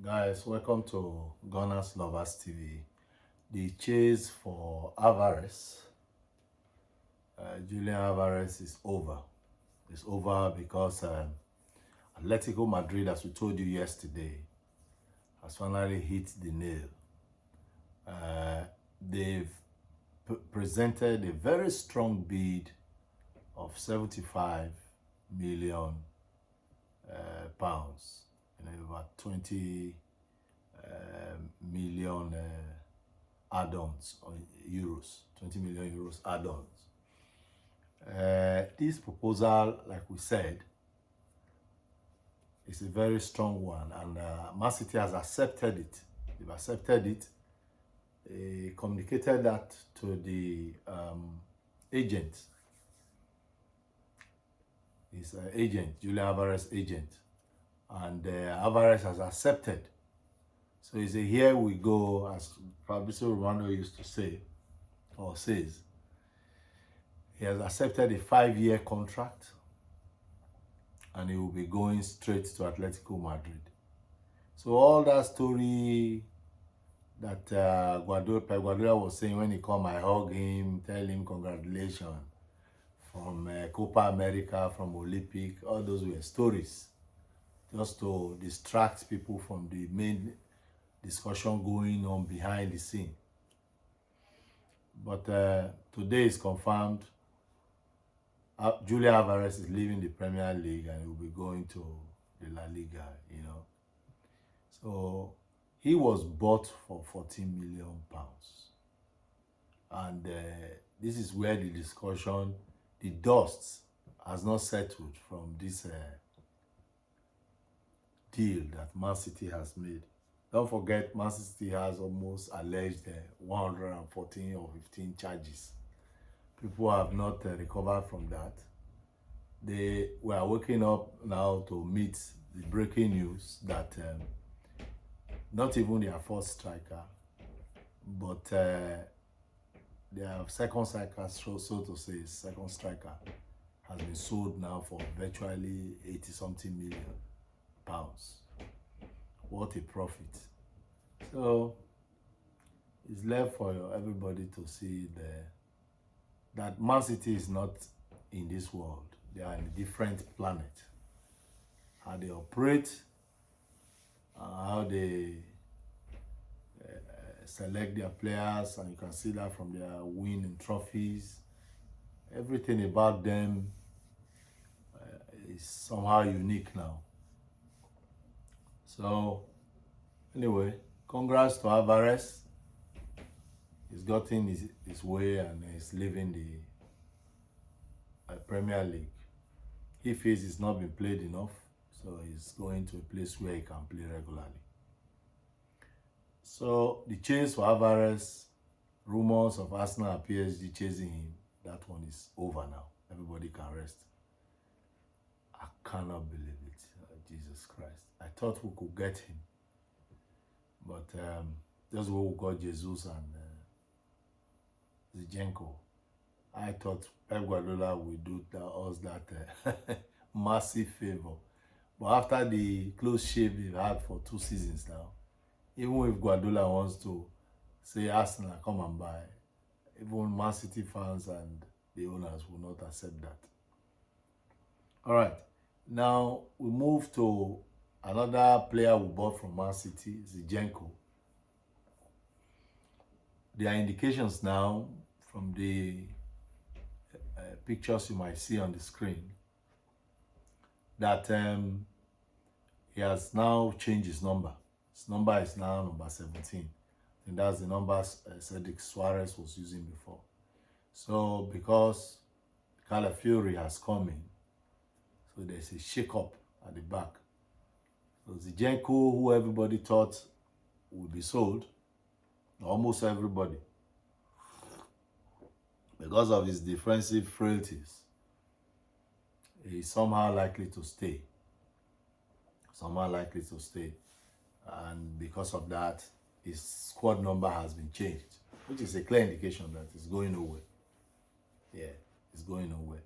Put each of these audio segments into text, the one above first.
Guys, welcome to GunnersLoversTV. The chase for Alvarez, Julian Alvarez, is over. It's over because Atletico Madrid, as we told you yesterday, has finally hit the nail. They've presented a very strong bid of 75 million pounds, about 20 million add-ons or euros, 20 million euros add-ons. This proposal, like we said, is a very strong one, and Man City has accepted it. They've accepted it. They communicated that to the agent. His agent, Julian Alvarez agent, and Alvarez has accepted. So he said, here we go, as Fabrizio Romano used to say, or says. He has accepted a 5-year contract, and he will be going straight to Atletico Madrid. So all that story that Pep Guardiola was saying when he came, I hug him, tell him congratulations, from Copa America, from Olympic, all those were stories, just to distract people from the main discussion going on behind the scene. But today is confirmed. Julian Alvarez is leaving the Premier League and he will be going to the La Liga, So he was bought for 14 million pounds. And this is where the discussion, the dust has not settled from this deal that Man City has made. Don't forget, Man City has almost alleged 114 or 15 charges. People have not recovered from that. They were waking up now to meet the breaking news that not even their first striker, but their second striker, so to say, second striker, has been sold now for virtually 80-something million pounds. What a profit. So it's left for everybody to see that Man City is not in this world. They are in a different planet. How they operate, how they select their players, and you can see that from their winning trophies. Everything about them is somehow unique now. So anyway, congrats to Alvarez. He's gotten his way and he's leaving the Premier League. He feels he's not been played enough, so he's going to a place where he can play regularly. So the chase for Alvarez, rumors of Arsenal and PSG chasing him, that one is over now. Everybody can rest. I cannot believe it. Jesus Christ. I thought we could get him. But that's where we got Jesus and Zinchenko. I thought Pep Guardiola would do us that massive favor. But after the close shave they've had for 2 seasons now, even if Guardiola wants to say Arsenal, come and buy, even Man City fans and the owners will not accept that. All right. Now we move to another player we bought from Man City, Zinchenko. There are indications now from the pictures you might see on the screen that he has now changed his number. His number is now number 17. And that's the number Cedric Suarez was using before. So because Calafiori has come in, so there's a shake-up at the back. So Zinchenko, who everybody thought would be sold, almost everybody, because of his defensive frailties, is somehow likely to stay. Somehow likely to stay. And because of that, his squad number has been changed, which is a clear indication that it's going nowhere. Yeah, it's going nowhere.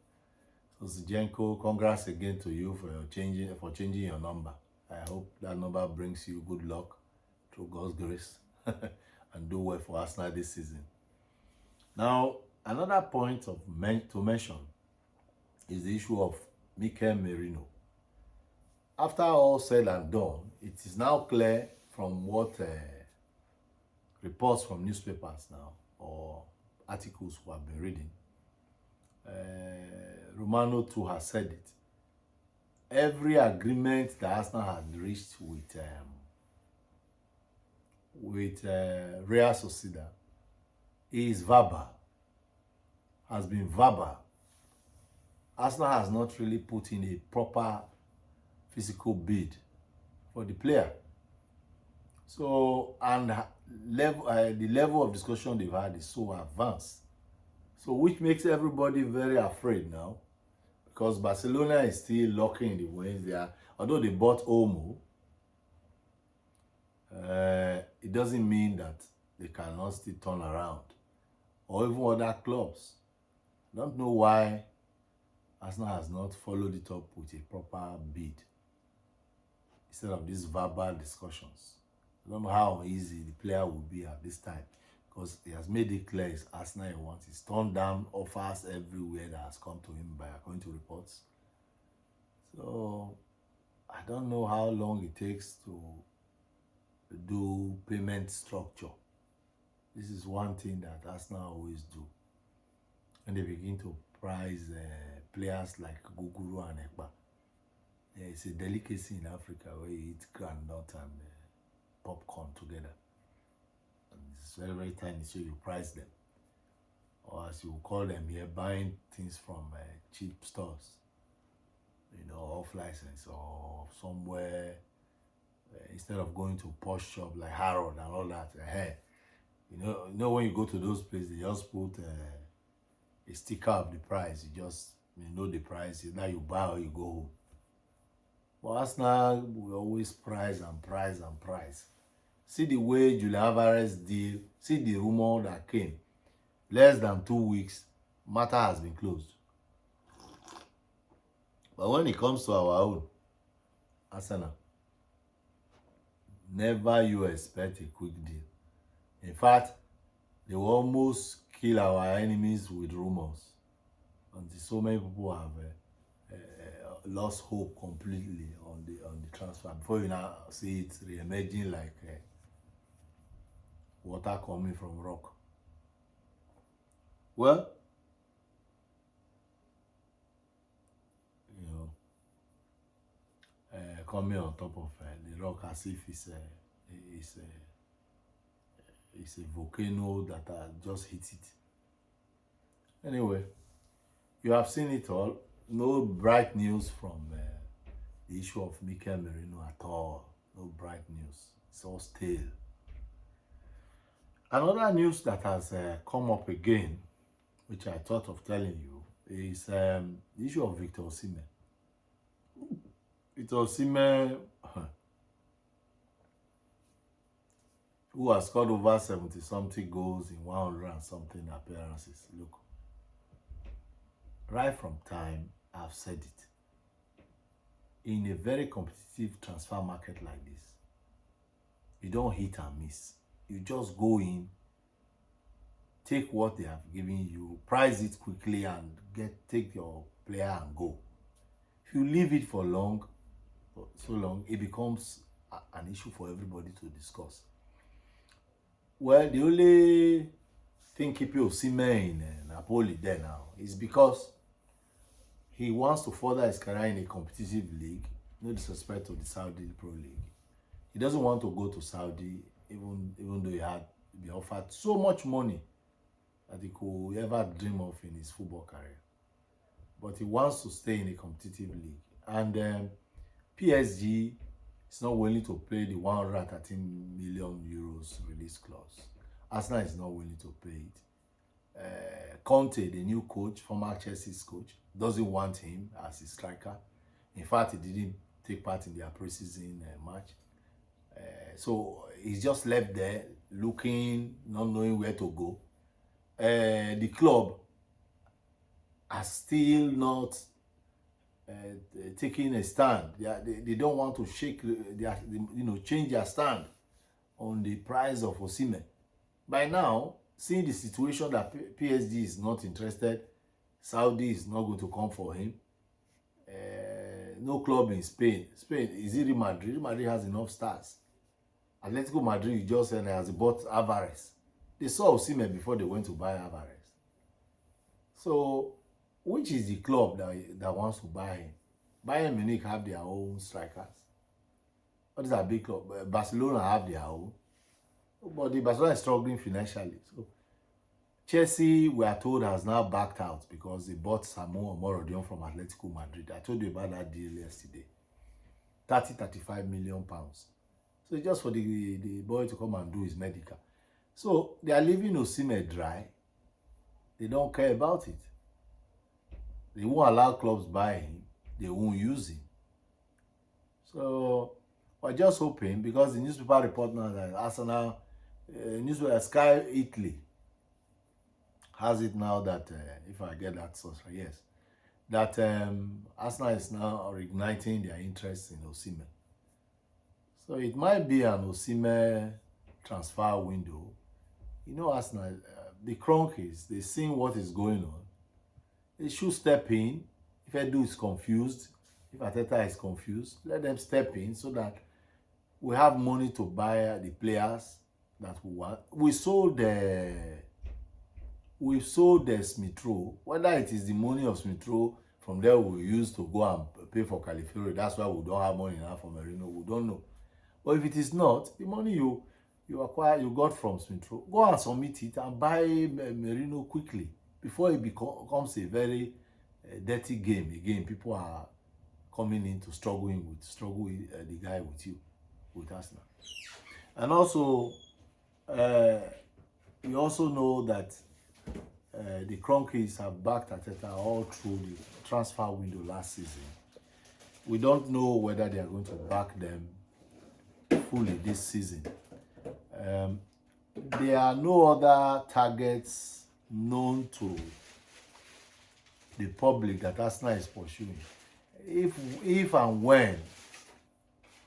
So Zinchenko, congrats again to you for changing your number. I hope that number brings you good luck through God's grace and do well for Arsenal this season. Now, another point to mention is the issue of Mikel Merino. After all said and done, it is now clear from what reports from newspapers now or articles who have been reading, Romano too has said it. Every agreement that Arsenal has reached with Real Sociedad is verbal, has been verbal. Arsenal has not really put in a proper physical bid for the player. So, and the level of discussion they've had is so advanced. So, which makes everybody very afraid now, because Barcelona is still locking in the wings there. Although they bought Olmo, it doesn't mean that they cannot still turn around. Or even other clubs. I don't know why Arsenal has not followed it up with a proper bid instead of these verbal discussions. I don't know how easy the player will be at this time, because he has made it clear it's Arsenal he wants. He's turned down offers everywhere that has come to him according to reports. So I don't know how long it takes to do payment structure. This is one thing that Arsenal always do. When they begin to price players like Guguru and Ekpa. It's a delicacy in Africa where you eat groundnut and popcorn together. And it's very, very tiny, so you price them. Or as you call them here, buying things from cheap stores. You know, off license or somewhere. Instead of going to posh shop like Harrod and all that. You know when you go to those places, they just put a sticker of the price. You know the price. Either you buy or you go home. But Arsenal will always price and price and price. See the way Julian Alvarez deal. See the rumor that came. Less than 2 weeks, matter has been closed. But when it comes to our own, Arsenal, never you expect a quick deal. In fact, they will almost kill our enemies with rumors until so many people have lost hope completely on the transfer. Before you now see it re-emerging like water coming from rock. Well, you know, coming on top of the rock as if it's a volcano that just hit it. Anyway, you have seen it all. No bright news from the issue of Mikel Merino at all. No bright news. It's all stale. Another news that has come up again, which I thought of telling you, is the issue of Victor Osimhen. Victor Osimhen, who has scored over 70-something goals in 100 and something appearances. Look, right from time, I've said it. In a very competitive transfer market like this, you don't hit and miss. You just go in, take what they have given you, price it quickly, and take your player and go. If you leave it for so long, it becomes an issue for everybody to discuss. Well, the only thing keeping Osimhen in Napoli there now is because he wants to further his career in a competitive league. No disrespect to the Saudi Pro League. He doesn't want to go to Saudi, even though he had been offered so much money that he could ever dream of in his football career. But he wants to stay in a competitive league. And PSG is not willing to pay the 113 million euros release clause. Arsenal is not willing to pay it. Conte, the new coach, former Chelsea's coach, doesn't want him as a striker. In fact, he didn't take part in their preseason match. So he's just left there looking, not knowing where to go. The club has still not taking a stand. They don't want to change their stand on the price of Osimhen. By now, seeing the situation that PSG is not interested, Saudi is not going to come for him. No club in Spain. Spain, is it Real Madrid? Real Madrid has enough stars. Atletico Madrid just has bought Alvarez. They saw Osimhen before they went to buy Alvarez. So, which is the club that wants to buy him? Bayern Munich have their own strikers. What is a big club? Barcelona have their own. But the Barcelona is struggling financially. So Chelsea, we are told, has now backed out because they bought Samuel Morodion from Atletico Madrid. I told you about that deal yesterday. 35 million pounds. So just for the boy to come and do his medical. So they are leaving Osimhen dry. They don't care about it. They won't allow clubs buy him. They won't use him. So we're just hoping, because the newspaper report now that Arsenal, newspaper Sky Italy has it now that, if I get that source, yes, that Arsenal is now reigniting their interest in Osimhen. So it might be an Osimhen transfer window. You know, Arsenal, the Cronkies, they're seeing what is going on. They should step in. If Edu is confused, if Ateta is confused, let them step in so that we have money to buy the players that we want. We sold the Smith-Rowe. Whether it is the money of Smith-Rowe from there we use to go and pay for Califiori, that's why we don't have money now for Merino. We don't know. But if it is not, the money you got from Smith-Rowe, go and submit it and buy Merino quickly before it becomes a very dirty game again. People are coming in to struggle with the guy with Arsenal. And also, we also know that the Cronkies have backed Ateta all through the transfer window last season. We don't know whether they are going to back them fully this season. There are no other targets known to the public that Arsenal is pursuing. If and when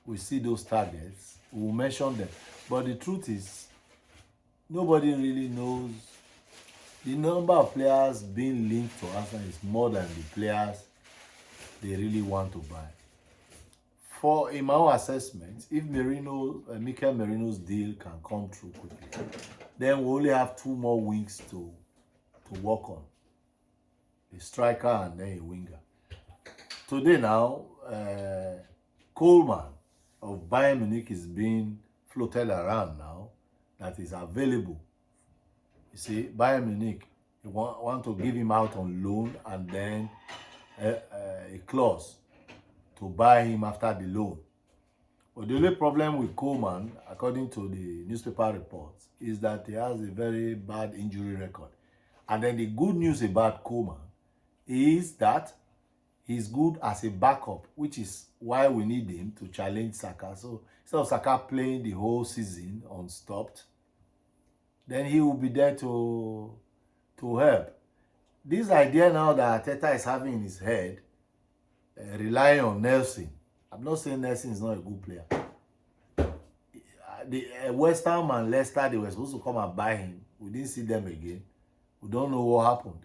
we see those targets, we will mention them. But the truth is, nobody really knows. The number of players being linked to Arsenal is more than the players they really want to buy. In my own assessment, if Mikel Merino's deal can come through quickly, then we only have 2 more wings to work on. A striker and then a winger. Today now, Coleman of Bayern Munich is being floated around now, that is available. You see, Bayern Munich, they want to give him out on loan and then a clause to buy him after the loan. But the only problem with Coleman, according to the newspaper reports, is that he has a very bad injury record. And then the good news about Coleman is that he's good as a backup, which is why we need him to challenge Saka. So instead of Saka playing the whole season unstopped, then he will be there to help. This idea now that Arteta is having in his head, relying on Nelson. I'm not saying Nelson is not a good player. The West Ham and Leicester, they were supposed to come and buy him. We didn't see them again. We don't know what happened.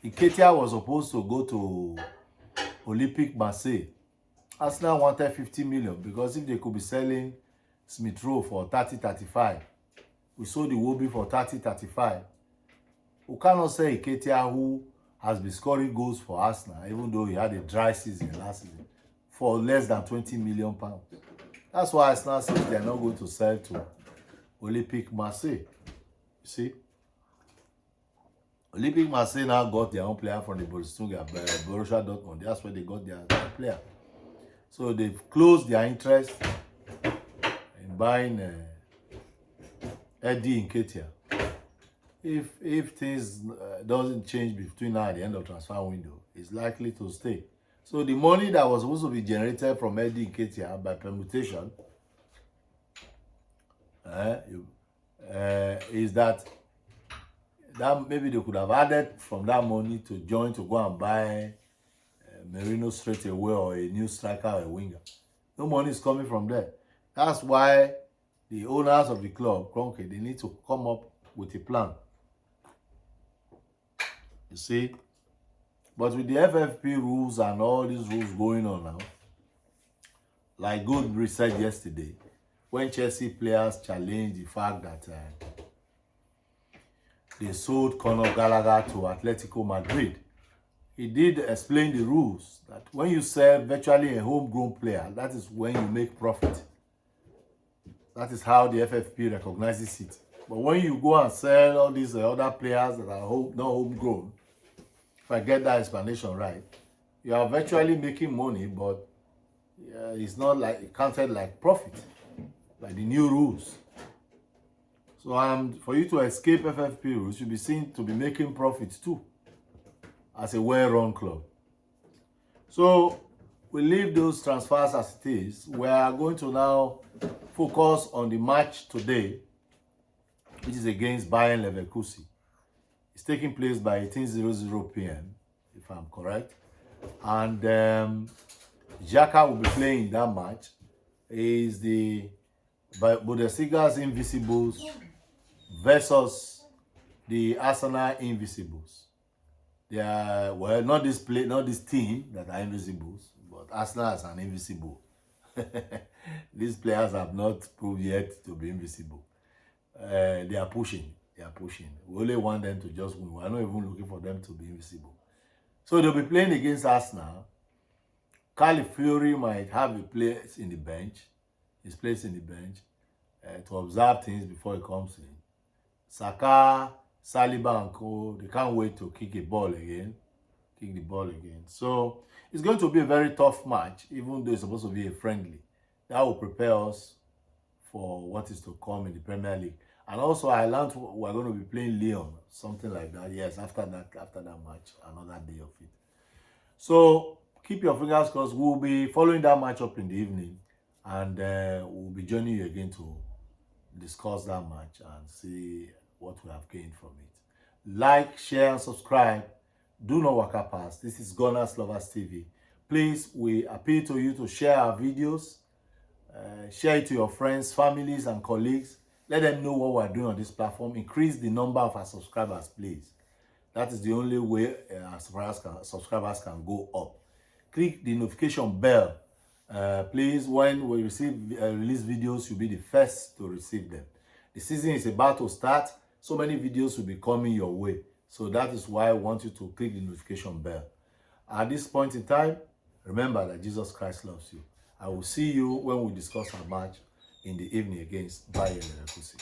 Nketiah was supposed to go to Olympique Marseille. Arsenal wanted 50 million because if they could be selling Smith-Rowe for 30-35, we sold the Iwobi for 30-35. We cannot say Nketiah, who has been scoring goals for Arsenal, even though he had a dry season last season, for less than 20 million pounds. That's why Arsenal says they are not going to sell to Olympique Marseille. You see? Olympique Marseille now got their own player from the Borussia Dortmund. That's where they got their player. So they've closed their interest in buying Eddie Nketiah. If things doesn't change between now and the end of transfer window, it's likely to stay. So the money that was supposed to be generated from Eddie Nketiah by permutation is that maybe they could have added from that money to join to go and buy Merino straight away or a new striker or a winger. No money is coming from there. That's why the owners of the club, Kroenke, they need to come up with a plan. You see? But with the FFP rules and all these rules going on now, like Goodbridge said yesterday, when Chelsea players challenged the fact that they sold Conor Gallagher to Atletico Madrid, he did explain the rules that when you sell virtually a homegrown player, that is when you make profit. That is how the FFP recognizes it. But when you go and sell all these other players that are not homegrown, if I get that explanation right, you are virtually making money, but it's not like counted like profit, like the new rules. So for you to escape FFP rules, you'll be seen to be making profits too, as a well-run club. So we leave those transfers as it is. We are going to now focus on the match today, which is against Bayern Leverkusen. It's taking place by 18:00 p.m., if I'm correct. And Xhaka will be playing in that match. Is the Bundesliga's Invisibles versus the Arsenal Invisibles. They are, well, not this team that are invisibles, but Arsenal is an invisible. These players have not proved yet to be invisible. They are pushing. We only want them to just win. We are not even looking for them to be invisible. So they'll be playing against Arsenal. Calafiori might have a place in the bench. His place in the bench to observe things before he comes in. Saka, Saliba and co, they can't wait to kick the ball again. So it's going to be a very tough match, even though it's supposed to be a friendly. That will prepare us for what is to come in the Premier League. And also, I learned we're going to be playing Lyon, something like that. Yes, after that match, another day of it. So keep your fingers crossed. We'll be following that match up in the evening, and we'll be joining you again to discuss that match and see what we have gained from it. Like, share, and subscribe. Do not walk past. This is GunnersLoversTV. Please, we appeal to you to share our videos. Share it to your friends, families, and colleagues. Let them know what we're doing on this platform. Increase the number of our subscribers, please. That is the only way our subscribers can go up. Click the notification bell. Please, when we release videos, you'll be the first to receive them. The season is about to start. So many videos will be coming your way. So that is why I want you to click the notification bell. At this point in time, remember that Jesus Christ loves you. I will see you when we discuss our match in the evening against Bayern Leverkusen.